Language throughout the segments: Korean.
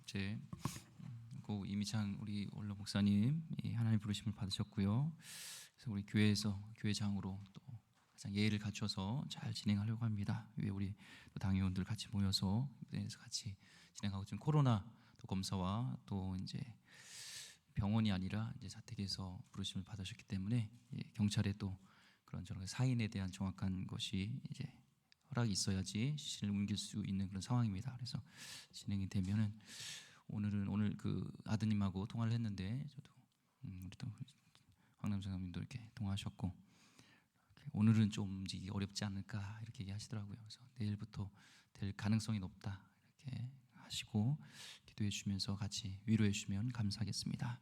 이제 고 이미찬 우리 원로 목사님 하나님 부르심을 받으셨고요. 그래서 우리 교회에서 교회장으로 또 가장 예의를 갖춰서 잘 진행하려고 합니다. 위에 우리 또 당회원들 같이 모여서 무대에서 같이 진행하고, 지금 코로나 또 검사와 또 이제 병원이 아니라 이제 자택에서 부르심을 받으셨기 때문에 경찰에 또 그런저런 사인에 대한 정확한 것이 이제 허락이 있어야지 시신을 옮길 수 있는 그런 상황입니다. 그래서 진행이 되면은 오늘 그 아드님하고 통화를 했는데, 저도 우리 또 황남사님도 이렇게 통화하셨고, 오늘은 좀 움직이기 어렵지 않을까 이렇게 얘기하시더라고요. 그래서 내일부터 될 가능성이 높다 이렇게 하시고 기도해 주시면서 같이 위로해 주시면 감사하겠습니다.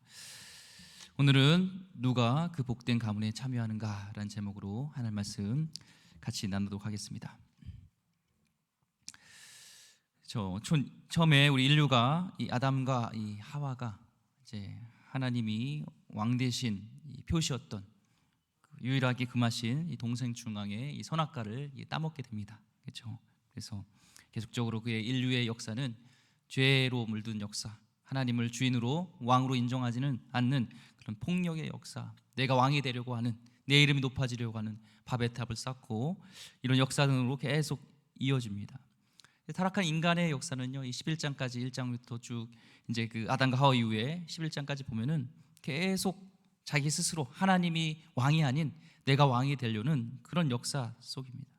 오늘은 누가 그 복된 가문에 참여하는가라는 제목으로 하나님 말씀 같이 나누도록 하겠습니다. 처음에 우리 인류가 이 아담과 이 하와가 이제 하나님이 왕 대신 표시였던 유일하게 금하신 이 동생 중앙의 이 선악과를 따먹게 됩니다. 그렇죠? 그래서 계속적으로 그의 인류의 역사는 죄로 물든 역사, 하나님을 주인으로 왕으로 인정하지는 않는 그런 폭력의 역사, 내가 왕이 되려고 하는, 내 이름이 높아지려고 하는 바벨 탑을 쌓고 이런 역사 등으로 계속 이어집니다. 타락한 인간의 역사는요, 이 11장까지 1장부터 쭉 이제 그 아담과 하와 이후에 11장까지 보면은 계속 자기 스스로 하나님이 왕이 아닌 내가 왕이 되려는 그런 역사 속입니다.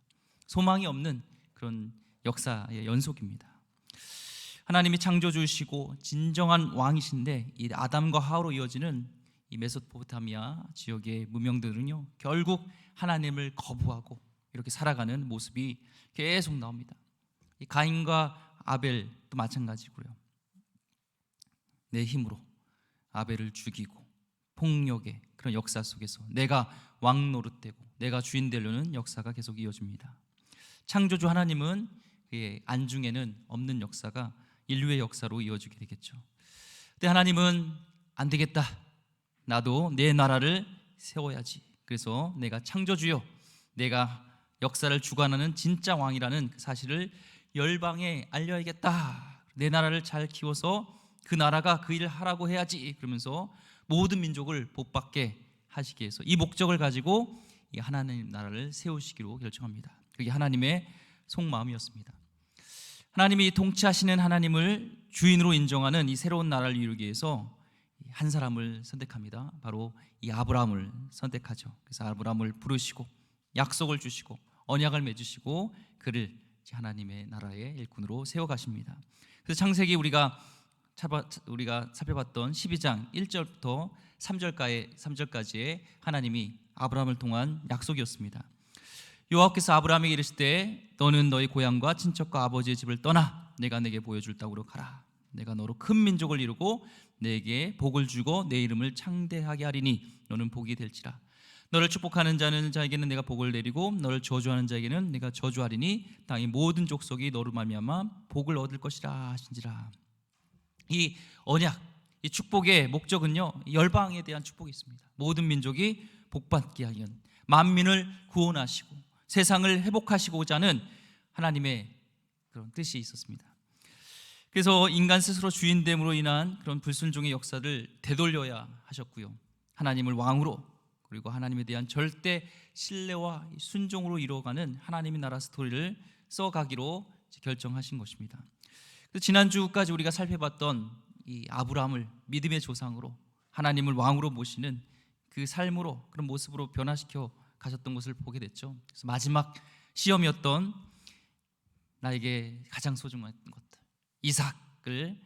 소망이 없는 그런 역사의 연속입니다. 하나님이 창조주시고 진정한 왕이신데 이 아담과 하와로 이어지는 이 메소포타미아 지역의 문명들은요, 결국 하나님을 거부하고 이렇게 살아가는 모습이 계속 나옵니다. 이 가인과 아벨도 마찬가지고요. 내 힘으로 아벨을 죽이고 폭력의 그런 역사 속에서 내가 왕 노릇되고 내가 주인 되려는 역사가 계속 이어집니다. 창조주 하나님은 그의 안중에는 없는 역사가 인류의 역사로 이어지게 되겠죠. 근데 하나님은 안 되겠다, 나도 내 나라를 세워야지. 그래서 내가 창조주요, 내가 역사를 주관하는 진짜 왕이라는 그 사실을 열방에 알려야겠다. 내 나라를 잘 키워서 그 나라가 그 일을 하라고 해야지. 그러면서 모든 민족을 복받게 하시기 위해서 이 목적을 가지고 이 하나님 나라를 세우시기로 결정합니다. 그게 하나님의 속마음이었습니다. 하나님이 통치하시는 하나님을 주인으로 인정하는 이 새로운 나라를 이루기 위해서 한 사람을 선택합니다. 바로 이 아브라함을 선택하죠. 그래서 아브라함을 부르시고 약속을 주시고 언약을 맺으시고 그를 하나님의 나라의 일꾼으로 세워가십니다. 그래서 창세기 우리가 살펴봤던 12장 1절부터 3절까지의 하나님이 아브라함을 통한 약속이었습니다. 여호와께서 아브라함에게 이르실 때 너는 너희 고향과 친척과 아버지의 집을 떠나 내가 내게 보여줄 땅으로 가라. 내가 너로 큰 민족을 이루고 내게 복을 주고 내 이름을 창대하게 하리니 너는 복이 될지라. 너를 축복하는 자에게는 내가 복을 내리고 너를 저주하는 자에게는 내가 저주하리니 땅의 모든 족속이 너로 말미암아 복을 얻을 것이라 하신지라. 이 언약, 이 축복의 목적은요, 열방에 대한 축복이 있습니다. 모든 민족이 복받게 하려, 만민을 구원하시고 세상을 회복하시고자 하는 하나님의 그런 뜻이 있었습니다. 그래서 인간 스스로 주인됨으로 인한 그런 불순종의 역사를 되돌려야 하셨고요, 하나님을 왕으로, 그리고 하나님에 대한 절대 신뢰와 순종으로 이루어가는 하나님의 나라 스토리를 써가기로 결정하신 것입니다. 지난주까지 우리가 살펴봤던 이 아브라함을 믿음의 조상으로 하나님을 왕으로 모시는 그 삶으로, 그런 모습으로 변화시켜 가셨던 것을 보게 됐죠. 그래서 마지막 시험이었던 나에게 가장 소중한 것들, 이삭을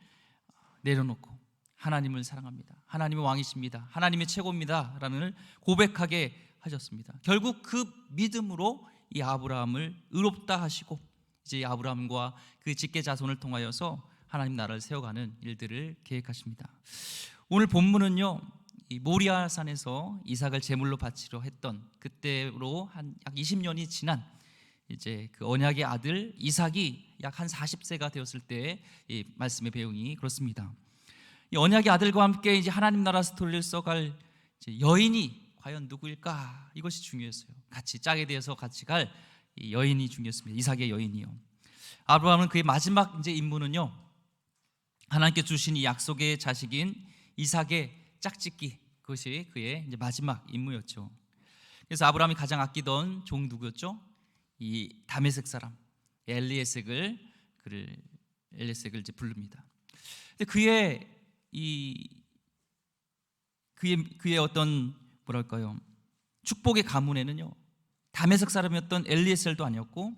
내려놓고 하나님을 사랑합니다, 하나님의 왕이십니다, 하나님의 최고입니다 라는 고백하게 하셨습니다. 결국 그 믿음으로 이 아브라함을 의롭다 하시고 이제 아브라함과 그 직계 자손을 통하여서 하나님 나라를 세워가는 일들을 계획하십니다. 오늘 본문은요, 이 모리아산에서 이삭을 제물로 바치려 했던 그때로 한 약 20년이 지난 이제 그 언약의 아들 이삭이 약 한 40세가 되었을 때 이 말씀의 배경이 그렇습니다. 이 언약의 아들과 함께 이제 하나님 나라 스토리를 써갈 이제 여인이 과연 누구일까? 이것이 중요했어요. 같이 짝에 대해서 같이 갈 이 여인이 중요했습니다. 이삭의 여인이요. 아브라함은 그의 마지막 이제 임무는요, 하나님께 주신 이 약속의 자식인 이삭의 짝짓기, 그것이 그의 이제 마지막 임무였죠. 그래서 아브라함이 가장 아끼던 종 누구였죠? 이 다메섹 사람 엘리에섹을 이제 부릅니다. 근데 그의 어떤 뭐랄까요? 축복의 가문에는요, 다메섹 사람이었던 엘리에셀도 아니었고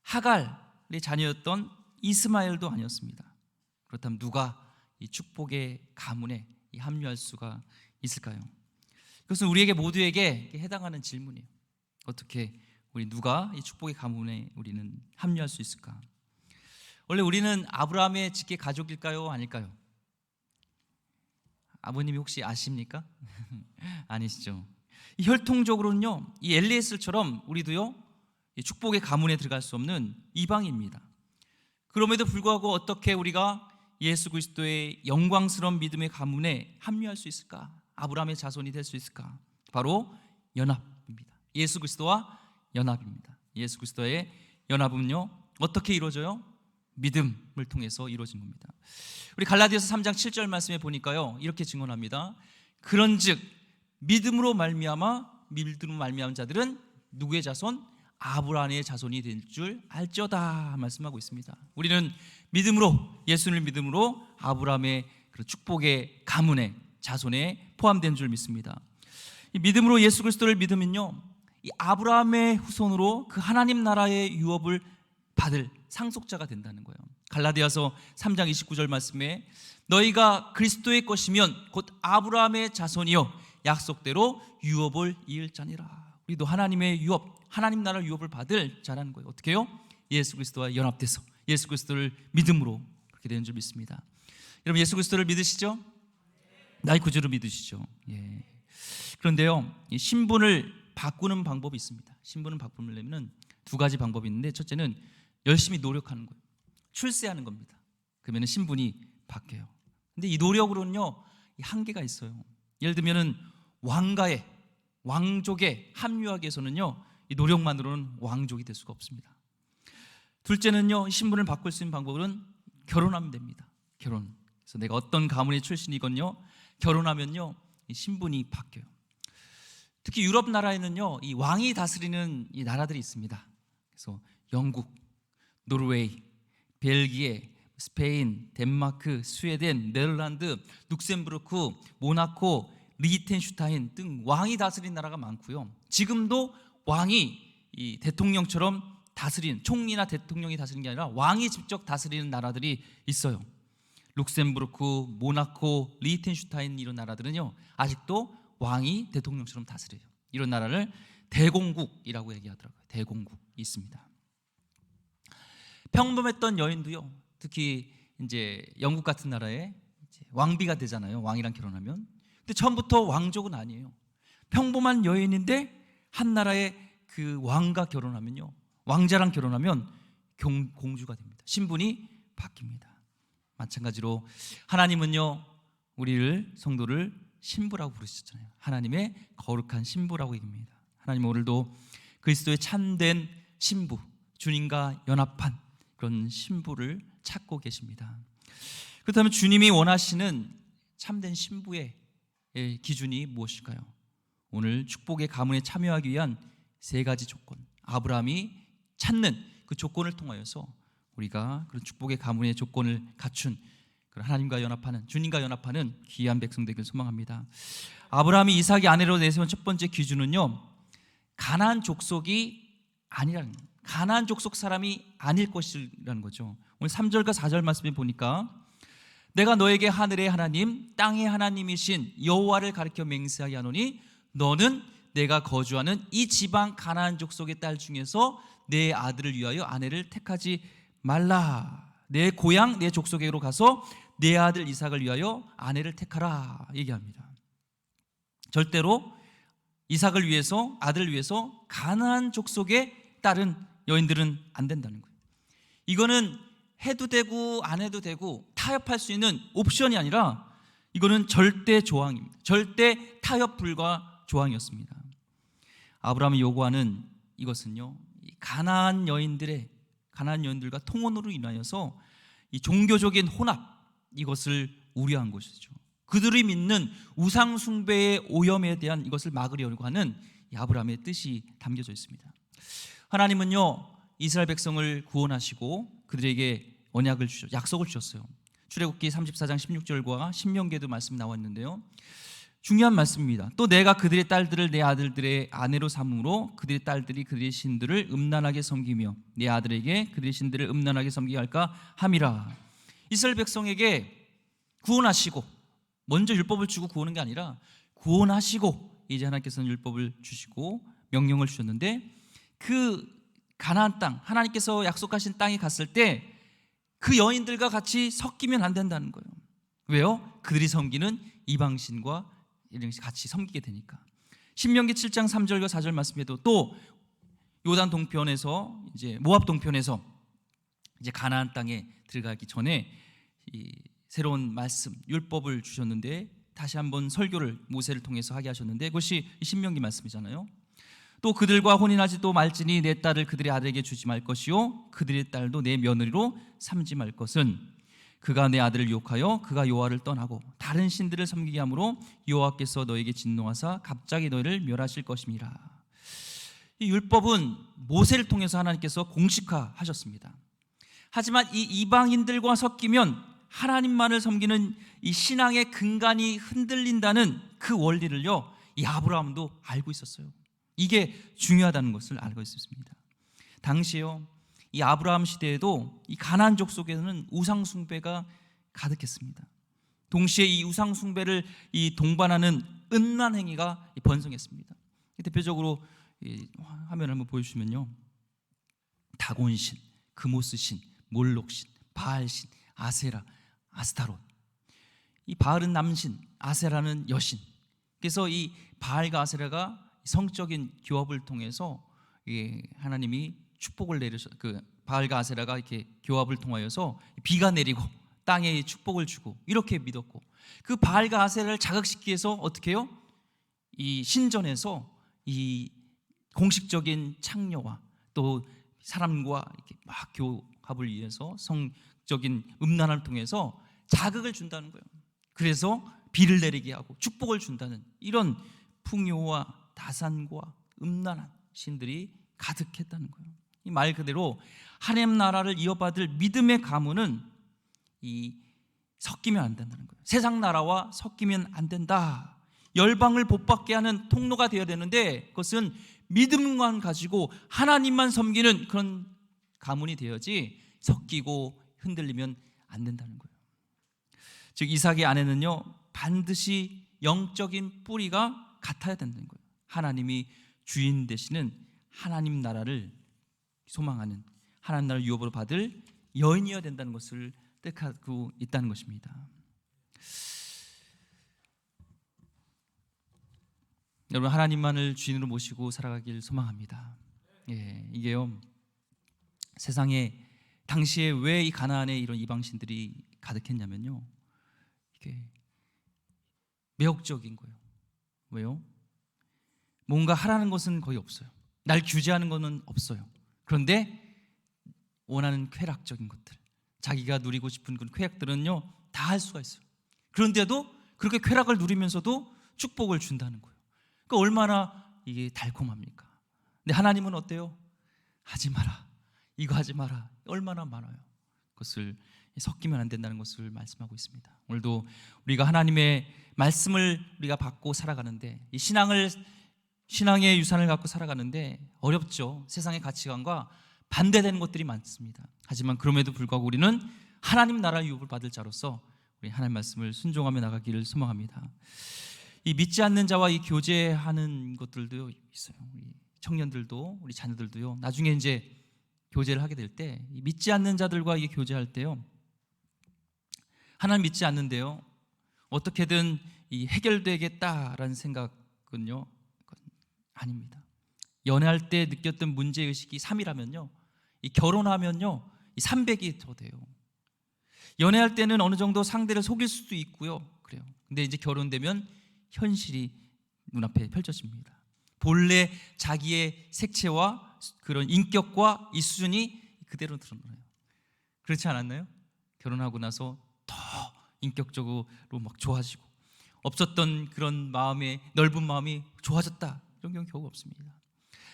하갈의 자녀였던 이스마엘도 아니었습니다. 그렇다면 누가 이 축복의 가문에 합류할 수가 있을까요? 그것은 우리에게 모두에게 해당하는 질문이에요. 어떻게 누가 이 축복의 가문에 우리는 합류할 수 있을까? 원래 우리는 아브라함의 직계 가족일까요? 아닐까요? 아버님이 혹시 아십니까? 아니시죠? 혈통적으로는요, 이 엘리에셀처럼 우리도요, 이 축복의 가문에 들어갈 수 없는 이방인입니다. 그럼에도 불구하고 어떻게 우리가 예수 그리스도의 영광스러운 믿음의 가문에 합류할 수 있을까? 아브라함의 자손이 될 수 있을까? 바로 연합입니다. 예수 그리스도와 연합입니다. 예수 그리스도의 연합은요, 어떻게 이루어져요? 믿음을 통해서 이루어진 겁니다. 우리 갈라디아서 3장 7절 말씀에 보니까요, 이렇게 증언합니다. 그런즉 믿음으로 말미암은 자들은 누구의 자손? 아브라함의 자손이 될 줄 알죠다 말씀하고 있습니다. 우리는 믿음으로, 예수를 믿음으로 아브라함의 그런 축복의 가문에, 자손에 포함된 줄 믿습니다. 이 믿음으로 예수 그리스도를 믿으면요, 이 아브라함의 후손으로 그 하나님 나라의 유업을 받을 상속자가 된다는 거예요. 갈라디아서 3장 29절 말씀에 너희가 그리스도의 것이면 곧 아브라함의 자손이요 약속대로 유업을 이을 자니라. 우리도 하나님의 유업, 하나님 나라 유업을 받을 자라는 거예요. 어떻게 해요? 예수 그리스도와 연합돼서 예수 그리스도를 믿음으로 그렇게 되는 줄 믿습니다. 여러분, 예수 그리스도를 믿으시죠? 나의 구주로 믿으시죠? 예. 그런데요, 이 신분을 바꾸는 방법이 있습니다. 신분을 바꾸려면 두 가지 방법이 있는데, 첫째는 열심히 노력하는 거예요. 출세하는 겁니다. 그러면 신분이 바뀌어요. 근데 이 노력으로는요, 한계가 있어요. 예를 들면 왕족에 합류하기 위해서는요, 이 노력만으로는 왕족이 될 수가 없습니다. 둘째는요, 신분을 바꿀 수 있는 방법은 결혼하면 됩니다. 결혼. 그래서 내가 어떤 가문의 출신이건요, 결혼하면요, 이 신분이 바뀌어요. 특히 유럽 나라에는요, 이 왕이 다스리는 이 나라들이 있습니다. 그래서 영국, 노르웨이, 벨기에, 스페인, 덴마크, 스웨덴, 네덜란드, 룩셈부르크, 모나코, 리히텐슈타인 등 왕이 다스린 나라가 많고요. 지금도 왕이 이 대통령처럼 다스리는, 총리나 대통령이 다스리는 게 아니라 왕이 직접 다스리는 나라들이 있어요. 룩셈부르크, 모나코, 리히텐슈타인 이런 나라들은요, 아직도 왕이 대통령처럼 다스려요. 이런 나라를 대공국이라고 얘기하더라고요. 대공국이 있습니다. 평범했던 여인도요, 특히 이제 영국 같은 나라에 이제 왕비가 되잖아요. 왕이랑 결혼하면. 근데 처음부터 왕족은 아니에요. 평범한 여인인데 한 나라의 그 왕과 결혼하면요, 왕자랑 결혼하면 공주가 됩니다. 신분이 바뀝니다. 마찬가지로 하나님은요, 우리를, 성도를 신부라고 부르셨잖아요. 하나님의 거룩한 신부라고 얘기합니다. 하나님은 오늘도 그리스도의 참된 신부, 주님과 연합한 그런 신부를 찾고 계십니다. 그렇다면 주님이 원하시는 참된 신부의 기준이 무엇일까요? 오늘 축복의 가문에 참여하기 위한 세 가지 조건, 아브라함이 찾는 그 조건을 통하여서 우리가 그런 축복의 가문의 조건을 갖춘 그런 하나님과 연합하는, 주님과 연합하는 귀한 백성 되길 소망합니다. 아브라함이 이삭의 아내로 내세운 첫 번째 기준은요, 가나안 족속이 아니라는 거예요. 가나안 족속 사람이 아닐 것이라는 거죠. 오늘 3절과 4절 말씀에 보니까 내가 너에게 하늘의 하나님, 땅의 하나님이신 여호와를 가리켜 맹세하게 하노니 너는 내가 거주하는 이 지방 가나안 족속의 딸 중에서 내 아들을 위하여 아내를 택하지 말라. 내 고향 내 족속에게로 가서 내 아들 이삭을 위하여 아내를 택하라 얘기합니다. 절대로 이삭을 위해서, 아들을 위해서 가나안 족속의 딸은, 여인들은 안 된다는 거예요. 이거는 해도 되고 안 해도 되고 타협할 수 있는 옵션이 아니라 이거는 절대 조항입니다. 절대 타협 불가 조항이었습니다. 아브라함이 요구하는 이것은요, 가나안 여인들과 통혼으로 인하여서 이 종교적인 혼합, 이것을 우려한 것이죠. 그들이 믿는 우상 숭배의 오염에 대한 이것을 막으려고 하는 이 아브라함의 뜻이 담겨져 있습니다. 하나님은요, 이스라엘 백성을 구원하시고 그들에게 언약을 약속을 주셨어요. 출애굽기 34장 16절과 신명기에도 말씀 나와 있는데요, 중요한 말씀입니다. 또 내가 그들의 딸들을 내 아들들의 아내로 삼음으로 그들의 딸들이 그들의 신들을 음란하게 섬기며 내 아들에게 그들의 신들을 음란하게 섬기게 할까 함이라. 이스라엘 백성에게 구원하시고, 먼저 율법을 주고 구원한 게 아니라 구원하시고 이제 하나님께서는 율법을 주시고 명령을 주셨는데, 그 가나안 땅, 하나님께서 약속하신 땅에 갔을 때 그 여인들과 같이 섞이면 안 된다는 거예요. 왜요? 그들이 섬기는 이방신과 이런 것이 같이 섬기게 되니까. 신명기 7장 3절과 4절 말씀에도 또 요단 동편에서, 이제 모압 동편에서 이제 가나안 땅에 들어가기 전에 이 새로운 말씀, 율법을 주셨는데, 다시 한번 설교를 모세를 통해서 하게 하셨는데, 그것이 신명기 말씀이잖아요. 또 그들과 혼인하지도 말지니 내 딸을 그들의 아들에게 주지 말 것이요 그들의 딸도 내 며느리로 삼지 말 것은 그가 내 아들을 유혹하여 그가 여호와를 떠나고 다른 신들을 섬기게 하므로 여호와께서 너에게 진노하사 갑자기 너희를 멸하실 것임이라. 이 율법은 모세를 통해서 하나님께서 공식화하셨습니다. 하지만 이 이방인들과 섞이면 하나님만을 섬기는 이 신앙의 근간이 흔들린다는 그 원리를요, 이 아브라함도 알고 있었어요. 이게 중요하다는 것을 알고 있었습니다. 당시에요, 이 아브라함 시대에도 이 가나안족 속에는 우상 숭배가 가득했습니다. 동시에 이 우상 숭배를 이 동반하는 음란 행위가 번성했습니다. 대표적으로 화면을 한번 보여주시면요, 다곤신, 그모스신, 몰록신, 바알신, 아세라, 아스타롯. 이 바알은 남신, 아세라는 여신. 그래서 이 바알과 아세라가 성적인 교합을 통해서 하나님이 축복을 내려서, 그 바알과 아세라가 이렇게 교합을 통하여서 비가 내리고 땅에 축복을 주고 이렇게 믿었고, 그 바알과 아세라를 자극시키기 위해서 어떻게 해요? 이 신전에서 이 공식적인 창녀와 또 사람과 이렇게 막 교합을 위해서 성적인 음란을 통해서 자극을 준다는 거예요. 그래서 비를 내리게 하고 축복을 준다는 이런 풍요와 다산과 음란한 신들이 가득했다는 거예요. 이 말 그대로 하나님 나라를 이어받을 믿음의 가문은 이 섞이면 안 된다는 거예요. 세상 나라와 섞이면 안 된다. 열방을 복받게 하는 통로가 되어야 되는데, 그것은 믿음만 가지고 하나님만 섬기는 그런 가문이 되어야지 섞이고 흔들리면 안 된다는 거예요. 즉 이삭의 아내는요, 반드시 영적인 뿌리가 같아야 된다는 거예요. 하나님이 주인 되시는 하나님 나라를 소망하는, 하나님 나라를 유업으로 받을 여인이어야 된다는 것을 뜻하고 있다는 것입니다. 여러분, 하나님만을 주인으로 모시고 살아가길 소망합니다. 이게요, 세상에 당시에 왜 이 가나안에 이런 이방신들이 가득했냐면요, 이게 매혹적인 거예요. 왜요? 뭔가 하라는 것은 거의 없어요. 날 규제하는 것은 없어요. 그런데 원하는 쾌락적인 것들, 자기가 누리고 싶은 그런 쾌락들은요 다 할 수가 있어요. 그런데도 그렇게 쾌락을 누리면서도 축복을 준다는 거예요. 그러니까 얼마나 이게 달콤합니까? 근데 하나님은 어때요? 하지 마라, 이거 하지 마라, 얼마나 많아요. 그것을 섞이면 안 된다는 것을 말씀하고 있습니다. 오늘도 우리가 하나님의 말씀을 우리가 받고 살아가는데, 이 신앙의 유산을 갖고 살아가는데 어렵죠. 세상의 가치관과 반대되는 것들이 많습니다. 하지만 그럼에도 불구하고 우리는 하나님 나라의 유업을 받을 자로서 우리 하나님 말씀을 순종하며 나가기를 소망합니다. 이 믿지 않는 자와 이 교제하는 것들도 있어요. 우리 청년들도, 우리 자녀들도요, 나중에 이제 교제를 하게 될 때 믿지 않는 자들과 이게 교제할 때요, 하나님 믿지 않는데요, 어떻게든 이 해결되겠다라는 생각은요 아닙니다. 연애할 때 느꼈던 문제의식이 3이라면요, 이 결혼하면요 이 300이 더 돼요. 연애할 때는 어느 정도 상대를 속일 수도 있고요, 그래요. 근데 이제 결혼되면 현실이 눈앞에 펼쳐집니다. 본래 자기의 색채와 그런 인격과 이 수준이 그대로 드러나요. 그렇지 않았나요? 결혼하고 나서 더 인격적으로 막 좋아지고, 없었던 그런 마음의 넓은 마음이 좋아졌다, 이런 경우 겨우 없습니다.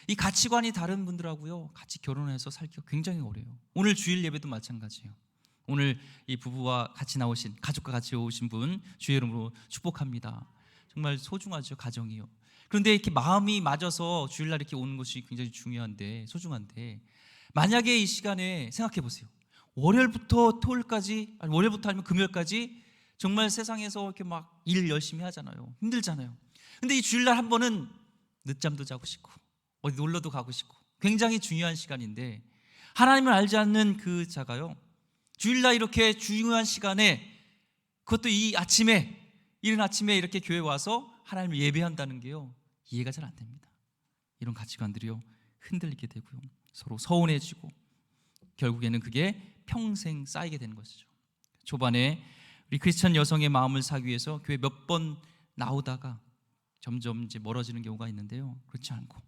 이 가치관이 다른 분들하고요 같이 결혼해서 살기가 굉장히 어려워요. 오늘 주일 예배도 마찬가지예요. 오늘 이 부부와 같이 나오신, 가족과 같이 오신 분 주의 이름으로 축복합니다. 정말 소중하죠, 가정이요. 그런데 이렇게 마음이 맞아서 주일날 이렇게 오는 것이 굉장히 중요한데, 소중한데, 만약에 이 시간에 생각해 보세요. 월요일부터 토요일까지, 아니 월요일부터 아니면 금요일까지 정말 세상에서 이렇게 막 일 열심히 하잖아요. 힘들잖아요. 근데 이 주일날 한 번은 늦잠도 자고 싶고 어디 놀러도 가고 싶고 굉장히 중요한 시간인데, 하나님을 알지 않는 그 자가요 주일날 이렇게 중요한 시간에, 그것도 이 아침에, 이른 아침에 이렇게 교회 와서 하나님을 예배한다는 게요 이해가 잘 안 됩니다. 이런 가치관들이요 흔들리게 되고요, 서로 서운해지고 결국에는 그게 평생 쌓이게 되는 것이죠. 초반에 우리 크리스천 여성의 마음을 사기 위해서 교회 몇 번 나오다가 점점 이제 멀어지는 경우가 있는데요, 그렇지 않고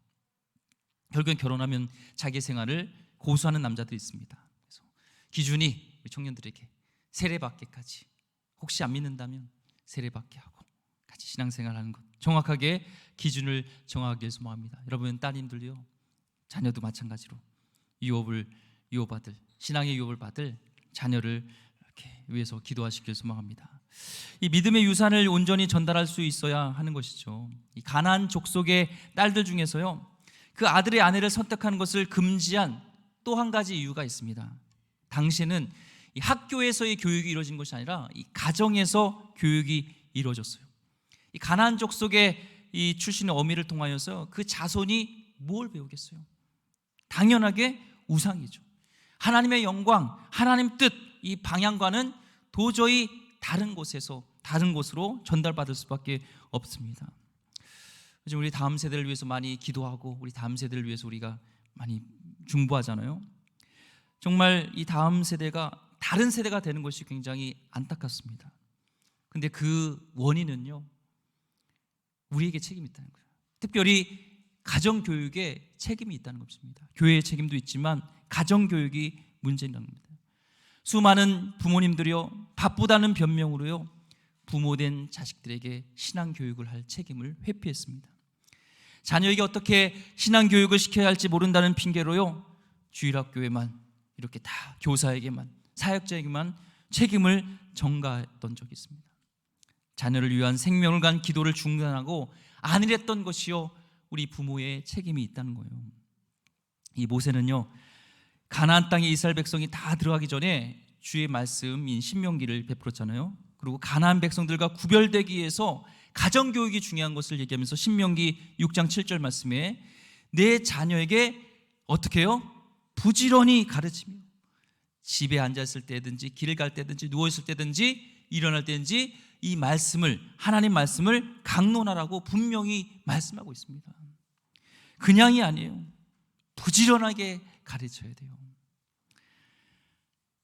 결국엔 결혼하면 자기 생활을 고수하는 남자도 있습니다. 그래서 기준이 우리 청년들에게 세례받기까지, 혹시 안 믿는다면 세례받게 하고 같이 신앙생활하는 것, 정확하게 기준을 정하기 위해서 모합니다. 여러분 따님들요, 자녀도 마찬가지로 유업받을, 신앙의 유업을 받을 자녀를 이렇게 위해서 기도하시길 소망합니다. 이 믿음의 유산을 온전히 전달할 수 있어야 하는 것이죠. 이 가나안 족속의 딸들 중에서요 그 아들의 아내를 선택하는 것을 금지한 또 한 가지 이유가 있습니다. 당시에는 이 학교에서의 교육이 이루어진 것이 아니라 이 가정에서 교육이 이루어졌어요. 이 가나안 족속의 이 출신의 어미를 통하여서 그 자손이 뭘 배우겠어요? 당연하게 우상이죠. 하나님의 영광, 하나님 뜻, 이 방향과는 도저히 다른 곳으로 전달받을 수밖에 없습니다. 요즘 우리 다음 세대를 위해서 많이 기도하고 우리 다음 세대를 위해서 우리가 많이 중보하잖아요. 정말 이 다음 세대가 다른 세대가 되는 것이 굉장히 안타깝습니다. 근데 그 원인은요 우리에게 책임이 있다는 거예요. 특별히 가정교육에 책임이 있다는 것입니다. 교회의 책임도 있지만 가정교육이 문제라는 겁니다. 수많은 부모님들이요 바쁘다는 변명으로요 부모된 자식들에게 신앙교육을 할 책임을 회피했습니다. 자녀에게 어떻게 신앙교육을 시켜야 할지 모른다는 핑계로요 주일학교에만 이렇게 다 교사에게만, 사역자에게만 책임을 전가했던 적이 있습니다. 자녀를 위한 생명을 간 기도를 중단하고 안일했던 것이요 우리 부모의 책임이 있다는 거예요. 이 모세는요 가나안 땅에 이스라엘 백성이 다 들어가기 전에 주의 말씀인 신명기를 베풀었잖아요. 그리고 가나안 백성들과 구별되기 위해서 가정교육이 중요한 것을 얘기하면서 신명기 6장 7절 말씀에 내 자녀에게 어떻게 해요? 부지런히 가르치며 집에 앉았을 때든지 길을 갈 때든지 누워있을 때든지 일어날 때든지 이 말씀을, 하나님 말씀을 강론하라고 분명히 말씀하고 있습니다. 그냥이 아니에요. 부지런하게 가르쳐야 돼요.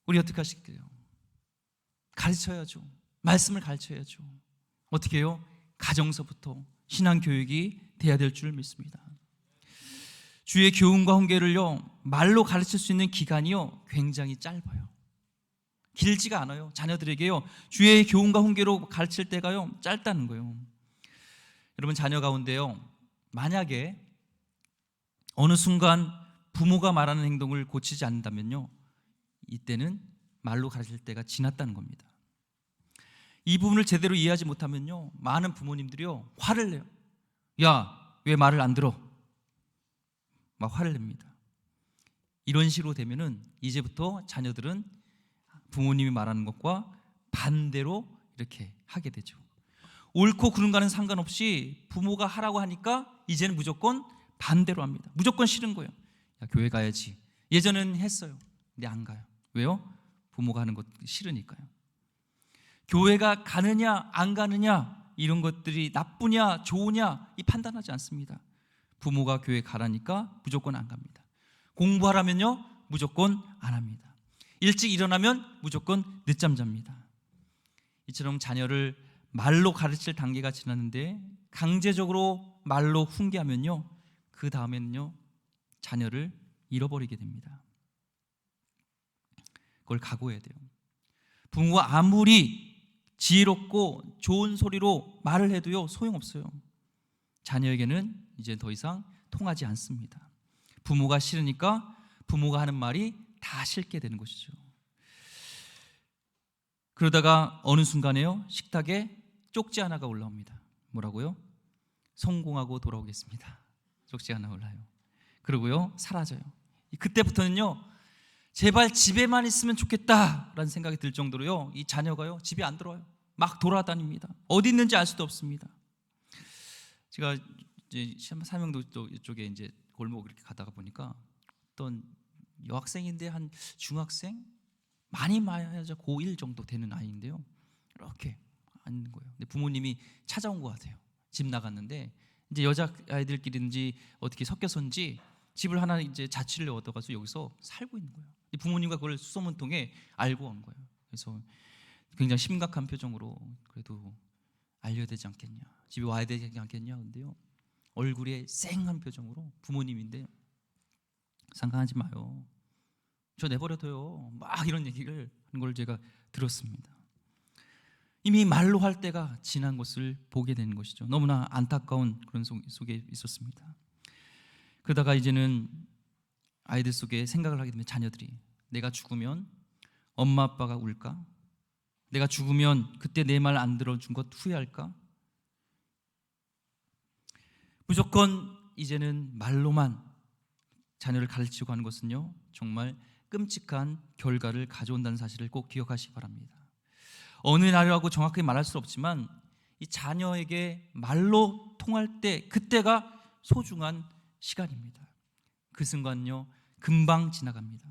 우리 어떻게 하실게요? 가르쳐야죠. 말씀을 가르쳐야죠. 어떻게 해요? 가정서부터 신앙교육이 돼야 될 줄 믿습니다. 주의 교훈과 훈계를요 말로 가르칠 수 있는 기간이요 굉장히 짧아요. 길지가 않아요. 자녀들에게요 주의 교훈과 훈계로 가르칠 때가요 짧다는 거예요. 여러분 자녀 가운데요 만약에 어느 순간 부모가 말하는 행동을 고치지 않는다면요 이때는 말로 가르칠 때가 지났다는 겁니다. 이 부분을 제대로 이해하지 못하면요 많은 부모님들이요 화를 내요. 야, 왜 말을 안 들어? 막 화를 냅니다. 이런 식으로 되면은 이제부터 자녀들은 부모님이 말하는 것과 반대로 이렇게 하게 되죠. 옳고 그른가는 상관없이 부모가 하라고 하니까 이제는 무조건 반대로 합니다. 무조건 싫은 거예요. 야, 교회 가야지. 예전엔 했어요. 근데 안 가요. 왜요? 부모가 하는 것 싫으니까요. 교회가 가느냐 안 가느냐 이런 것들이 나쁘냐 좋으냐 이 판단하지 않습니다. 부모가 교회 가라니까 무조건 안 갑니다. 공부하라면요 무조건 안 합니다. 일찍 일어나면 무조건 늦잠 잡니다. 이처럼 자녀를 말로 가르칠 단계가 지났는데 강제적으로 말로 훈계하면요 그 다음에는요 자녀를 잃어버리게 됩니다. 그걸 각오해야 돼요. 부모가 아무리 지혜롭고 좋은 소리로 말을 해도요 소용없어요. 자녀에게는 이제 더 이상 통하지 않습니다. 부모가 싫으니까 부모가 하는 말이 다 싫게 되는 것이죠. 그러다가 어느 순간에요 식탁에 쪽지 하나가 올라옵니다. 뭐라고요? 성공하고 돌아오겠습니다. 쪽지 하나 올라요. 그러고요 사라져요. 그때부터는요 제발 집에만 있으면 좋겠다라는 생각이 들 정도로요 이 자녀가요 집에 안 들어와요. 막 돌아다닙니다. 어디 있는지 알 수도 없습니다. 제가 이제 삼명도 이쪽에 이제 골목 이렇게 가다가 보니까 어떤 여학생인데 한 중학생 많이 말해서 고1 정도 되는 아이인데요. 이렇게 앉는 거예요. 근데 부모님이 찾아온 것 같아요. 집 나갔는데 이제 여자 아이들끼리인지 어떻게 섞여서인지 집을 하나 이제 자취를 얻어가지고 여기서 살고 있는 거예요. 부모님과 그걸 수소문통에 알고 온 거예요. 그래서 굉장히 심각한 표정으로 그래도 알려야 되지 않겠냐, 집에 와야 되지 않겠냐. 근데요 얼굴에 쌩한 표정으로 부모님인데 상관하지 마요, 저 내버려둬요, 막 이런 얘기를 하는 걸 제가 들었습니다. 이미 말로 할 때가 지난 것을 보게 되는 것이죠. 너무나 안타까운 그런 속에 있었습니다. 그러다가 이제는 아이들 속에 생각을 하게 되면 자녀들이 내가 죽으면 엄마 아빠가 울까? 내가 죽으면 그때 내 말 안 들어준 것 후회할까? 무조건 이제는 말로만 자녀를 가르치고 하는 것은요 정말 끔찍한 결과를 가져온다는 사실을 꼭 기억하시기 바랍니다. 어느 날이라고 정확하게 말할 수 없지만 이 자녀에게 말로 통할 때 그때가 소중한 시간입니다. 그 순간요 금방 지나갑니다.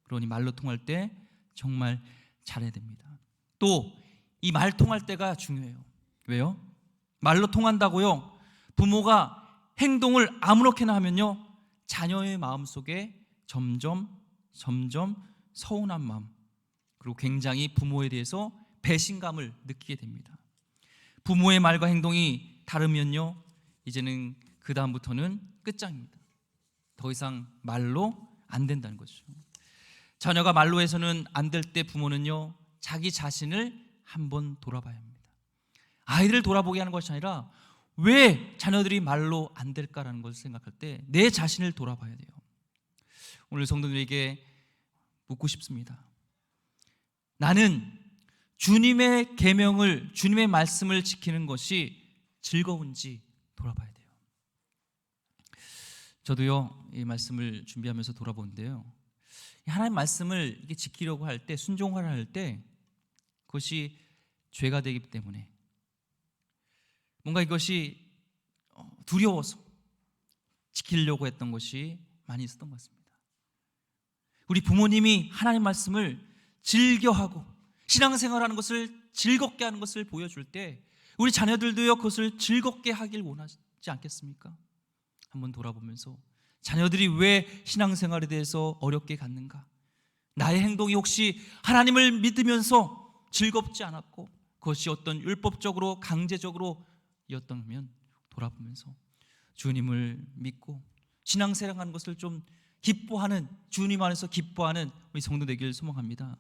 그러니 말로 통할 때 정말 잘해야 됩니다. 또 이 말 통할 때가 중요해요. 왜요? 말로 통한다고요 부모가 행동을 아무렇게나 하면요 자녀의 마음속에 점점 서운한 마음, 그리고 굉장히 부모에 대해서 배신감을 느끼게 됩니다. 부모의 말과 행동이 다르면요 이제는 그 다음부터는 끝장입니다. 더 이상 말로 안 된다는 거죠. 자녀가 말로 해서는 안 될 때 부모는요 자기 자신을 한번 돌아봐야 합니다. 아이들을 돌아보게 하는 것이 아니라 왜 자녀들이 말로 안 될까라는 것을 생각할 때 내 자신을 돌아봐야 돼요. 오늘 성도들에게 묻고 싶습니다. 나는 주님의 계명을, 주님의 말씀을 지키는 것이 즐거운지 돌아봐야 돼요. 저도요 이 말씀을 준비하면서 돌아보는데요 하나님 말씀을 이렇게 지키려고 할 때, 순종하려 할 때 그것이 죄가 되기 때문에 뭔가 이것이 두려워서 지키려고 했던 것이 많이 있었던 것 같습니다. 우리 부모님이 하나님 말씀을 즐겨하고 신앙생활하는 것을 즐겁게 하는 것을 보여줄 때 우리 자녀들도요 그것을 즐겁게 하길 원하지 않겠습니까? 한번 돌아보면서 자녀들이 왜 신앙생활에 대해서 어렵게 갔는가? 나의 행동이 혹시 하나님을 믿으면서 즐겁지 않았고 그것이 어떤 율법적으로 강제적으로 였다면 돌아보면서 주님을 믿고 신앙생활하는 것을 좀 기뻐하는, 주님 안에서 기뻐하는 우리 성도 되기를 소망합니다.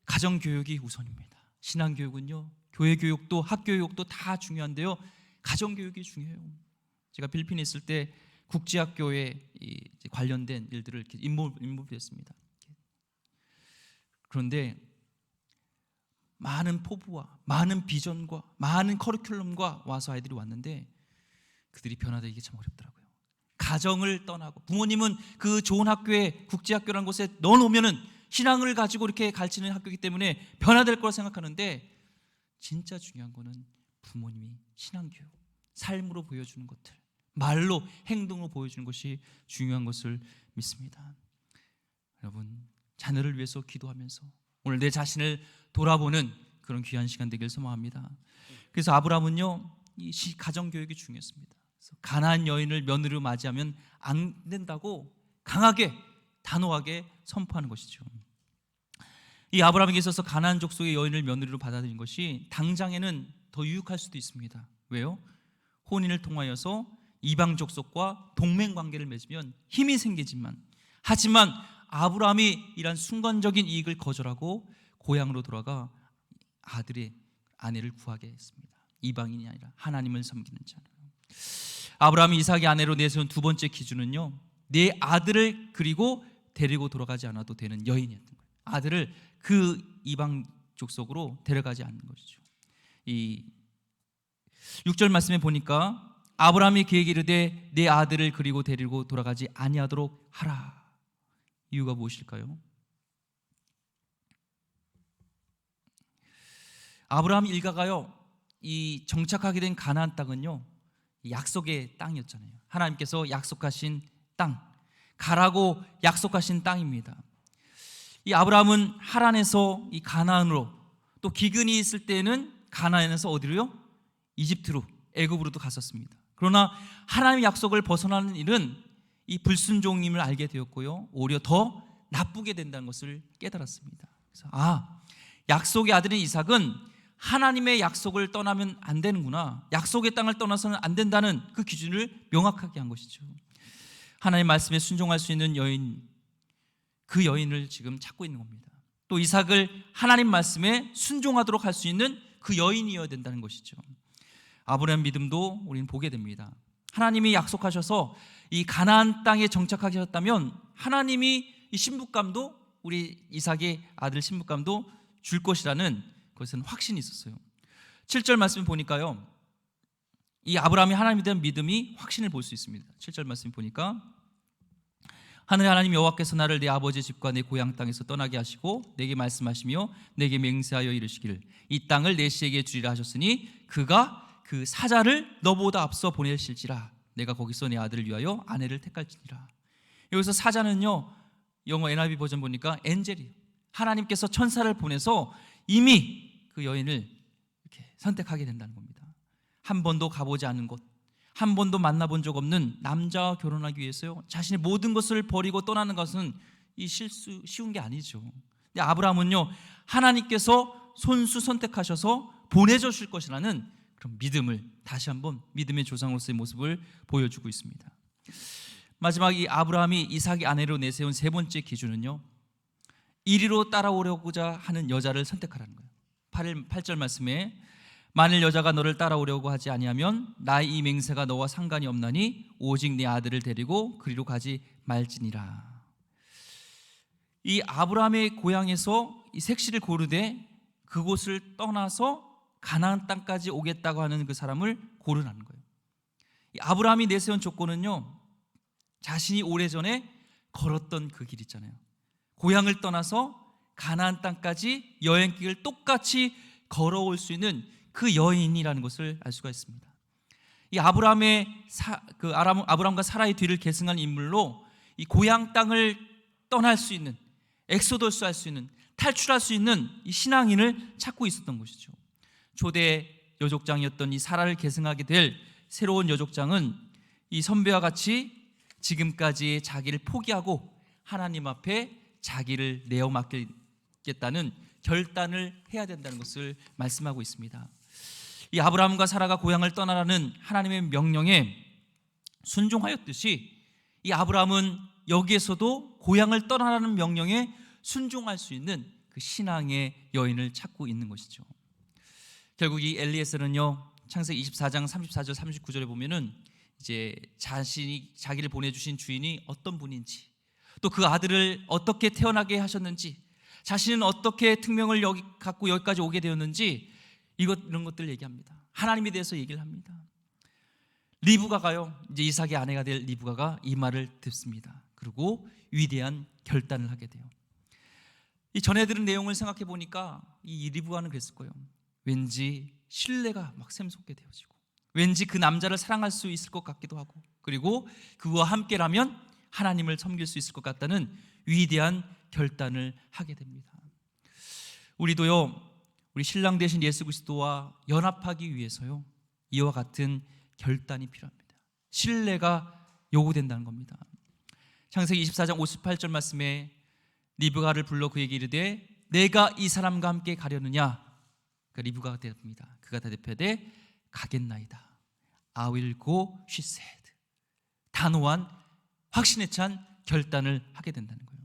가정교육이 우선입니다. 신앙교육은요 교회교육도 학교교육도 다 중요한데요 가정교육이 중요해요. 제가 필리핀에 있을 때 국제학교에 관련된 일들을 이렇게 인몰됐습니다. 그런데 많은 포부와 많은 비전과 많은 커리큘럼과 와서 아이들이 왔는데 그들이 변화되기 참 어렵더라고요. 가정을 떠나고 부모님은 그 좋은 학교에 국제학교라는 곳에 넣어놓으면은 신앙을 가지고 이렇게 가르치는 학교이기 때문에 변화될 거라 생각하는데 진짜 중요한 거는 부모님이 신앙교육, 삶으로 보여주는 것들, 말로 행동으로 보여주는 것이 중요한 것을 믿습니다. 여러분 자녀를 위해서 기도하면서 오늘 내 자신을 돌아보는 그런 귀한 시간 되길 소망합니다. 그래서 아브라함은요 이 가정교육이 중요했습니다. 그래서 가나안 여인을 며느리로 맞이하면 안 된다고 강하게 단호하게 선포하는 것이죠. 이 아브라함에게 있어서 가나안 족속의 여인을 며느리로 받아들인 것이 당장에는 더 유익할 수도 있습니다. 왜요? 혼인을 통하여서 이방 족속과 동맹 관계를 맺으면 힘이 생기지만 아브라함이 이런 순간적인 이익을 거절하고 고향으로 돌아가 아들의 아내를 구하게 했습니다. 이방인이 아니라 하나님을 섬기는 자로. 아브라함이 이삭의 아내로 내세운 두 번째 기준은요, 내 아들을 그리고 데리고 돌아가지 않아도 되는 여인이었던 거예요. 아들을 그 이방족 속으로 데려가지 않는 것이죠. 이 6절 말씀에 보니까 아브라함이 그에게 이르되 내 아들을 그리고 데리고 돌아가지 아니하도록 하라. 이유가 무엇일까요? 아브라함 일가가요, 이 정착하게 된 가나안 땅은요, 약속의 땅이었잖아요. 하나님께서 약속하신 땅, 가라고 약속하신 땅입니다. 이 아브라함은 하란에서 이 가나안으로, 또 기근이 있을 때는 가나안에서 어디로요? 이집트로, 애굽으로도 갔었습니다. 그러나 하나님의 약속을 벗어나는 일은 이 불순종임을 알게 되었고요, 오히려 더 나쁘게 된다는 것을 깨달았습니다. 그래서 약속의 아들인 이삭은 하나님의 약속을 떠나면 안 되는구나, 약속의 땅을 떠나서는 안 된다는 그 기준을 명확하게 한 것이죠. 하나님의 말씀에 순종할 수 있는 여인, 그 여인을 지금 찾고 있는 겁니다. 또 이삭을 하나님 말씀에 순종하도록 할 수 있는 그 여인이어야 된다는 것이죠. 아브라함 믿음도 우리는 보게 됩니다. 하나님이 약속하셔서 이 가나안 땅에 정착하셨다면 하나님이 이 신부감도, 우리 이삭의 아들 신부감도 줄 것이라는 것은 확신이 있었어요. 7절 말씀 보니까요, 이 아브라함이 하나님에 대한 믿음이 확신을 볼 수 있습니다. 7절 말씀 보니까 하늘의 하나님 여호와께서 나를 내 아버지의 집과 내 고향 땅에서 떠나게 하시고 내게 말씀하시며 내게 맹세하여 이르시기를 이 땅을 내 씨에게 주리라 하셨으니 그가 그 사자를 너보다 앞서 보내실지라 내가 거기서 내 아들을 위하여 아내를 택할지니라. 여기서 사자는요, 영어 NIV 버전 보니까 엔젤이에요. 하나님께서 천사를 보내서 이미 그 여인을 이렇게 선택하게 된다는 겁니다. 한 번도 가보지 않은 곳, 한 번도 만나본 적 없는 남자와 결혼하기 위해서요, 자신의 모든 것을 버리고 떠나는 것은 쉬운 게 아니죠. 근데 아브라함은요, 하나님께서 손수 선택하셔서 보내줘 줄 것이라는 그런 믿음을, 다시 한번 믿음의 조상으로서의 모습을 보여주고 있습니다. 마지막 이 아브라함이 이삭의 아내로 내세운 세 번째 기준은요, 이리로 따라오려고자 하는 여자를 선택하라는 거예요. 8절 말씀에 만일 여자가 너를 따라오려고 하지 아니하면 나의 이 맹세가 너와 상관이 없나니 오직 네 아들을 데리고 그리로 가지 말지니라. 이 아브라함의 고향에서 이 색시를 고르되 그곳을 떠나서 가나안 땅까지 오겠다고 하는 그 사람을 고르라는 거예요. 이 아브라함이 내세운 조건은요, 자신이 오래전에 걸었던 그 길 있잖아요. 고향을 떠나서 가나안 땅까지 여행길을 똑같이 걸어올 수 있는 그 여인이라는 것을 알 수가 있습니다. 이 아브라함과 사라의 뒤를 계승한 인물로 이 고향 땅을 떠날 수 있는, 엑소더스 할 수 있는, 탈출할 수 있는 이 신앙인을 찾고 있었던 것이죠. 초대 여족장이었던 이 사라를 계승하게 될 새로운 여족장은 이 선배와 같이 지금까지 자기를 포기하고 하나님 앞에 자기를 내어 맡기겠다는 결단을 해야 된다는 것을 말씀하고 있습니다. 이 아브라함과 사라가 고향을 떠나라는 하나님의 명령에 순종하였듯이 이 아브라함은 여기에서도 고향을 떠나라는 명령에 순종할 수 있는 그 신앙의 여인을 찾고 있는 것이죠. 결국 이 엘리에셀은요, 창세기 24장 34절 39절에 보면은 이제 자기를 보내주신 주인이 어떤 분인지, 또 그 아들을 어떻게 태어나게 하셨는지, 자신은 어떻게 특명을 갖고 여기까지 오게 되었는지, 이런 것들을 얘기합니다. 하나님에 대해서 얘기를 합니다. 리브가가요, 이제 이삭의 아내가 될 리브가가 이 말을 듣습니다. 그리고 위대한 결단을 하게 돼요. 이 전에 들은 내용을 생각해 보니까 이 리브가는 그랬을 거예요. 왠지 신뢰가 막 샘솟게 되어지고, 왠지 그 남자를 사랑할 수 있을 것 같기도 하고, 그리고 그와 함께라면 하나님을 섬길 수 있을 것 같다는 위대한 결단을 하게 됩니다. 우리도요, 우리 신랑 되신 예수 그리스도와 연합하기 위해서요, 이와 같은 결단이 필요합니다. 신뢰가 요구된다는 겁니다. 창세기 24장 58절 말씀에 리브가를 불러 그에게 이르되 내가 이 사람과 함께 가려느냐? 그러니까 리브가가 대답합니다. 그가 대답하되 가겠나이다. I will go, she said. 단호한 확신에 찬 결단을 하게 된다는 거예요.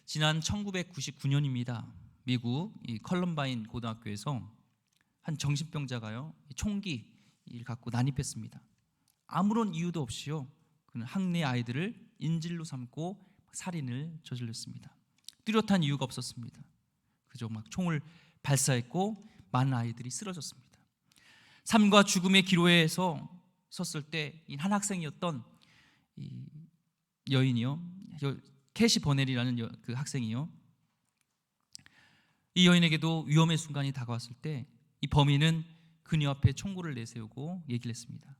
지난 1999년입니다. 미국 이 컬럼바인 고등학교에서 한 정신병자가요, 총기를 갖고 난입했습니다. 아무런 이유도 없이요, 그는 학내 아이들을 인질로 삼고 살인을 저질렀습니다. 뚜렷한 이유가 없었습니다. 그저 막 총을 발사했고 많은 아이들이 쓰러졌습니다. 삶과 죽음의 기로에서 섰을 때 이 한 학생이었던 이 여인이요, 캐시 버넬이라는 그 학생이요, 이 여인에게도 위험의 순간이 다가왔을 때 이 범인은 그녀 앞에 총구를 내세우고 얘기를 했습니다.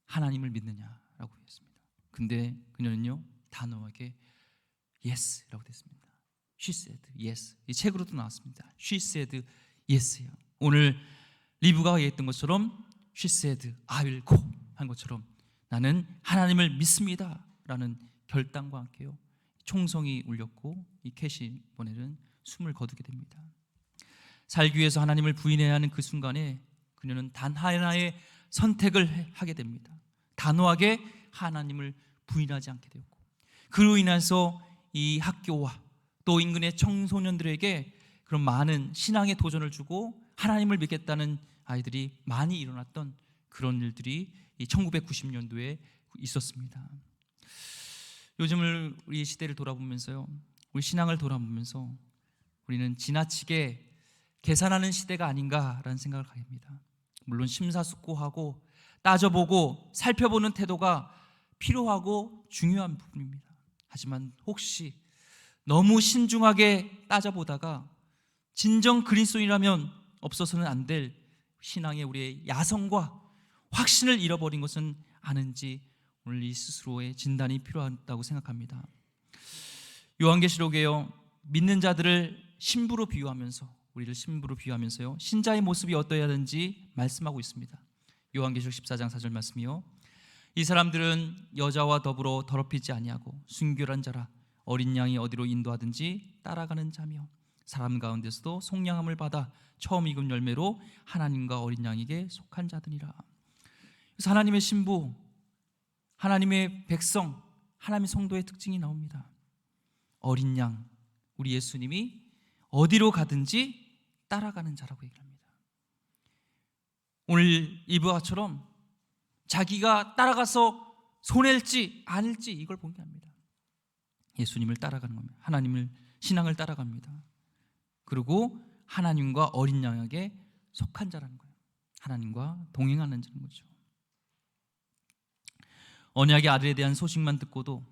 하나님을 믿느냐라고 했습니다. 근데 그녀는요, 단호하게 Yes라고 됐습니다. She said yes. 이 책으로도 나왔습니다. She said yes요. 오늘 리브가 얘기했던 것처럼 She said I will go 한 것처럼 나는 하나님을 믿습니다 라는 결단과 함께요, 총성이 울렸고 이 캐시 버넬은 숨을 거두게 됩니다. 살기 위해서 하나님을 부인해야 하는 그 순간에 그녀는 단 하나의 선택을 하게 됩니다. 단호하게 하나님을 부인하지 않게 되었고, 그로 인해서 이 학교와 또 인근의 청소년들에게 그런 많은 신앙의 도전을 주고 하나님을 믿겠다는 아이들이 많이 일어났던 그런 일들이 이 1990년도에 있었습니다. 요즘을 우리 시대를 돌아보면서요, 우리 신앙을 돌아보면서 우리는 지나치게 계산하는 시대가 아닌가라는 생각을 하게 됩니다. 물론 심사숙고하고 따져보고 살펴보는 태도가 필요하고 중요한 부분입니다. 하지만 혹시 너무 신중하게 따져보다가 진정 그리스도인이라면 없어서는 안 될 신앙의 우리의 야성과 확신을 잃어버린 것은 아는지 오늘 이 스스로의 진단이 필요하다고 생각합니다. 요한계시록에요, 믿는 자들을 신부로 비유하면서, 우리를 신부로 비유하면서요, 신자의 모습이 어떠해야 하는지 말씀하고 있습니다. 요한계시록 14장 4절 말씀이요, 이 사람들은 여자와 더불어 더럽히지 아니하고 순결한 자라, 어린 양이 어디로 인도하든지 따라가는 자며 사람 가운데서도 속량함을 받아 처음 익은 열매로 하나님과 어린 양에게 속한 자들이라. 그래서 하나님의 신부, 하나님의 백성, 하나님의 성도의 특징이 나옵니다. 어린 양, 우리 예수님이 어디로 가든지 따라가는 자라고 얘기합니다. 오늘 이브와처럼 자기가 따라가서 손해일지 아닐지 이걸 보게 합니다. 예수님을 따라가는 겁니다. 하나님을, 신앙을 따라갑니다. 그리고 하나님과 어린 양에게 속한 자라는 거예요. 하나님과 동행하는 자는 거죠. 언약의 아들에 대한 소식만 듣고도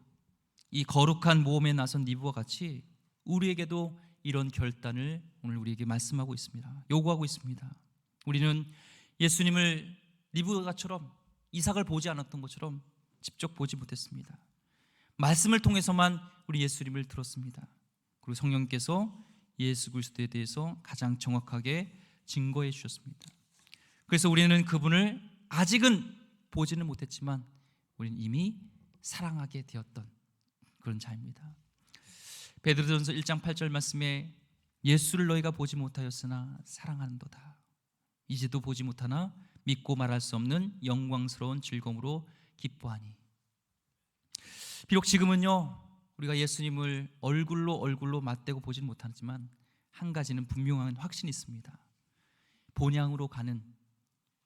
이 거룩한 모험에 나선 리브와 같이 우리에게도 이런 결단을 오늘 우리에게 말씀하고 있습니다. 요구하고 있습니다. 우리는 예수님을 리브가처럼 이삭을 보지 않았던 것처럼 직접 보지 못했습니다. 말씀을 통해서만 우리 예수님을 들었습니다. 그리고 성령께서 예수 그리스도에 대해서 가장 정확하게 증거해 주셨습니다. 그래서 우리는 그분을 아직은 보지는 못했지만 우리는 이미 사랑하게 되었던 그런 자입니다. 베드로전서 1장 8절 말씀에 예수를 너희가 보지 못하였으나 사랑하는도다. 이제도 보지 못하나 믿고 말할 수 없는 영광스러운 즐거움으로 기뻐하니. 비록 지금은요, 우리가 예수님을 얼굴로 맞대고 보지는 못하지만 한 가지는 분명한 확신이 있습니다. 본향으로 가는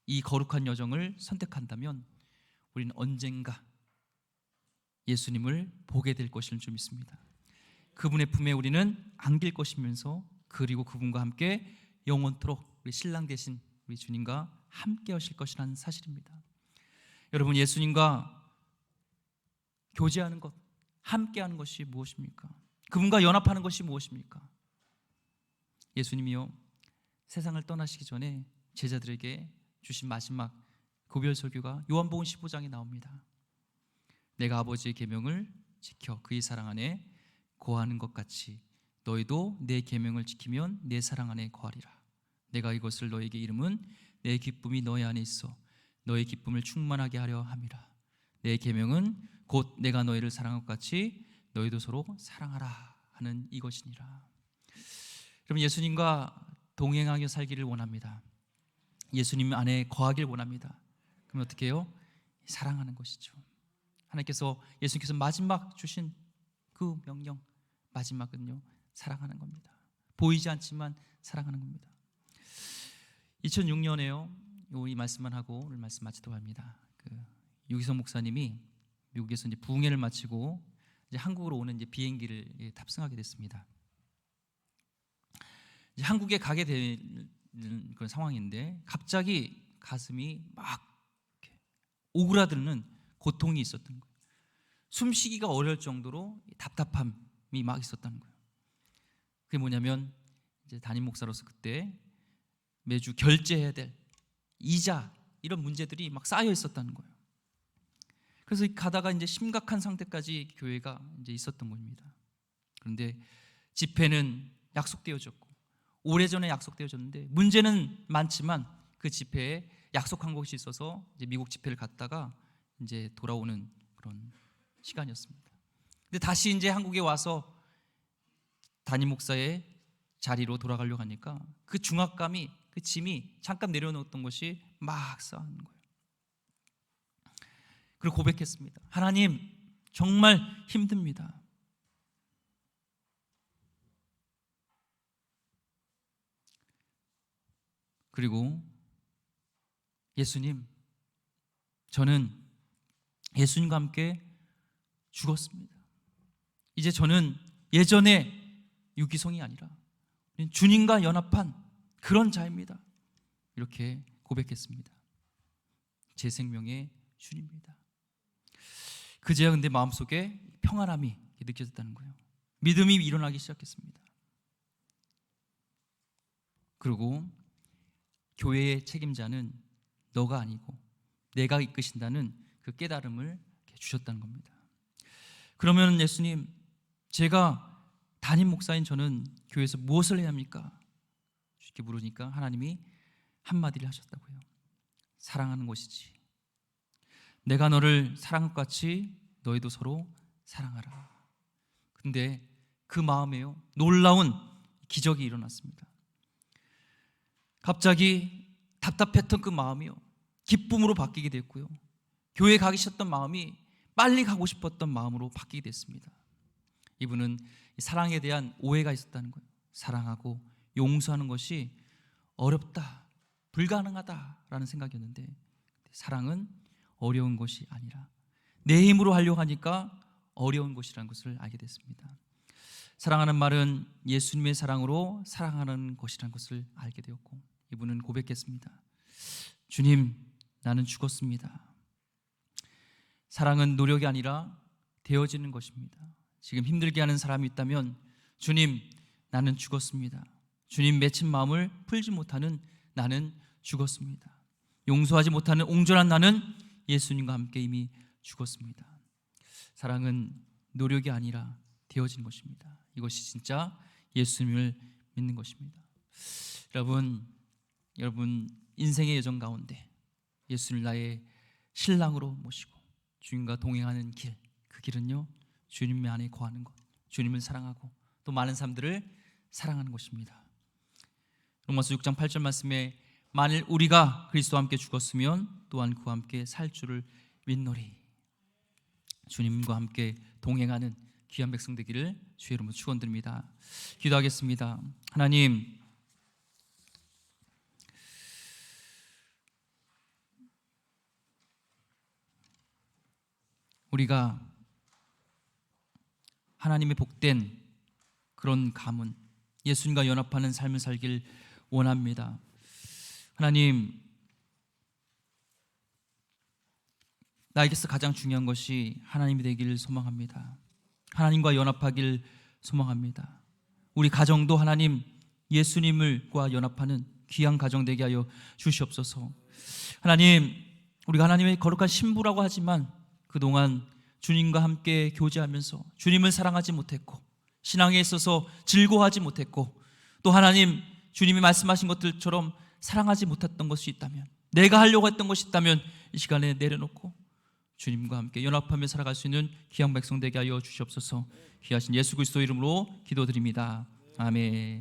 이 거룩한 여정을 선택한다면 우리는 언젠가 예수님을 보게 될 것을 좀 믿습니다. 그분의 품에 우리는 안길 것이면서, 그리고 그분과 함께 영원토록 우리 신랑 되신 우리 주님과 함께 하실 것이라는 사실입니다. 여러분, 예수님과 교제하는 것, 함께하는 것이 무엇입니까? 그분과 연합하는 것이 무엇입니까? 예수님이요, 세상을 떠나시기 전에 제자들에게 주신 마지막 고별 설교가 요한복음 15장에 나옵니다. 내가 아버지의 계명을 지켜 그의 사랑 안에 거하는 것 같이 너희도 내 계명을 지키면 내 사랑 안에 거하리라. 내가 이것을 너에게 이름은 내 기쁨이 너희 안에 있어 너의 기쁨을 충만하게 하려 함이라. 내 계명은 곧 내가 너희를 사랑한 것 같이 너희도 서로 사랑하라 하는 이것이니라. 여러분, 예수님과 동행하며 살기를 원합니다. 예수님 안에 거하길 원합니다. 그럼 어떻게 해요? 사랑하는 것이죠. 하나님께서, 예수님께서 마지막 주신 그 명령, 마지막은요, 사랑하는 겁니다. 보이지 않지만 사랑하는 겁니다. 2006년에요. 이 말씀만 하고 오늘 말씀 마치도록 합니다. 유기성 목사님이 미국에서 이제 부흥회를 마치고 이제 한국으로 오는 이제 비행기를 탑승하게 됐습니다. 이제 한국에 가게 되는 그런 상황인데 갑자기 가슴이 막 오그라드는 고통이 있었던 거예요. 숨쉬기가 어려울 정도로 답답함이 막 있었다는 거예요. 그게 뭐냐면 이제 담임 목사로서 그때 매주 결제해야 될 이자 이런 문제들이 막 쌓여 있었다는 거예요. 그래서 가다가 이제 심각한 상태까지 교회가 이제 있었던 겁니다. 그런데 집회는 약속되어졌고 오래전에 약속되어졌는데 문제는 많지만 그 집회에 약속한 곳이 있어서 이제 미국 집회를 갔다가 이제 돌아오는 그런 시간이었습니다. 근데 다시 이제 한국에 와서 담임 목사의 자리로 돌아가려고 하니까 그 중압감이 그 짐이 잠깐 내려놓았던 것이 막 쌓이는 거예요. 그리고 고백했습니다. 하나님, 정말 힘듭니다. 그리고 예수님, 저는 예수님과 함께 죽었습니다. 이제 저는 예전에 유기성이 아니라 주님과 연합한 그런 자입니다. 이렇게 고백했습니다. 제 생명의 주님입니다. 그제야 근데 마음속에 평안함이 느껴졌다는 거예요. 믿음이 일어나기 시작했습니다. 그리고 교회의 책임자는 너가 아니고 내가 이끄신다는 그 깨달음을 주셨다는 겁니다. 그러면 예수님, 제가 담임 목사인 저는 교회에서 무엇을 해야 합니까? 이렇게 물으니까 하나님이 한마디를 하셨다고요. 사랑하는 것이지. 내가 너를 사랑한 것 같이 너희도 서로 사랑하라. 근데 그 마음에요, 놀라운 기적이 일어났습니다. 갑자기 답답했던 그 마음이요, 기쁨으로 바뀌게 됐고요, 교회에 가기 싫었던 마음이 빨리 가고 싶었던 마음으로 바뀌게 됐습니다. 이분은 사랑에 대한 오해가 있었다는 거예요. 사랑하고 용서하는 것이 어렵다, 불가능하다라는 생각이었는데 사랑은 어려운 것이 아니라 내 힘으로 하려고 하니까 어려운 것이라는 것을 알게 됐습니다. 사랑하는 말은 예수님의 사랑으로 사랑하는 것이라는 것을 알게 되었고 이분은 고백했습니다. 주님, 나는 죽었습니다. 사랑은 노력이 아니라 되어지는 것입니다. 지금 힘들게 하는 사람이 있다면 주님, 나는 죽었습니다. 주님 맺힌 마음을 풀지 못하는 나는 죽었습니다. 용서하지 못하는 옹졸한 나는 예수님과 함께 이미 죽었습니다. 사랑은 노력이 아니라 되어지는 것입니다. 이것이 진짜 예수님을 믿는 것입니다. 여러분 인생의 여정 가운데 예수를 나의 신랑으로 모시고 주님과 동행하는 길, 그 길은요, 주님 안에 거하는 것, 주님을 사랑하고 또 많은 사람들을 사랑하는 것입니다. 로마서 6장 8절 말씀에 만일 우리가 그리스도와 함께 죽었으면 또한 그와 함께 살 줄을 믿노리. 주님과 함께 동행하는 귀한 백성 되기를 주의 이름으로 축원드립니다. 기도하겠습니다. 하나님, 우리가 하나님의 복된 그런 가문, 예수님과 연합하는 삶을 살길 원합니다. 하나님, 나에게서 가장 중요한 것이 하나님이 되기를 소망합니다. 하나님과 연합하길 소망합니다. 우리 가정도 하나님 예수님과 연합하는 귀한 가정 되게 하여 주시옵소서. 하나님, 우리가 하나님의 거룩한 신부라고 하지만 그동안 주님과 함께 교제하면서 주님을 사랑하지 못했고 신앙에 있어서 즐거워하지 못했고 또 하나님 주님이 말씀하신 것들처럼 사랑하지 못했던 것이 있다면, 내가 하려고 했던 것이 있다면 이 시간에 내려놓고 주님과 함께 연합하며 살아갈 수 있는 귀한 백성 되게 하여 주시옵소서. 귀하신 예수 그리스도 이름으로 기도드립니다. 아멘.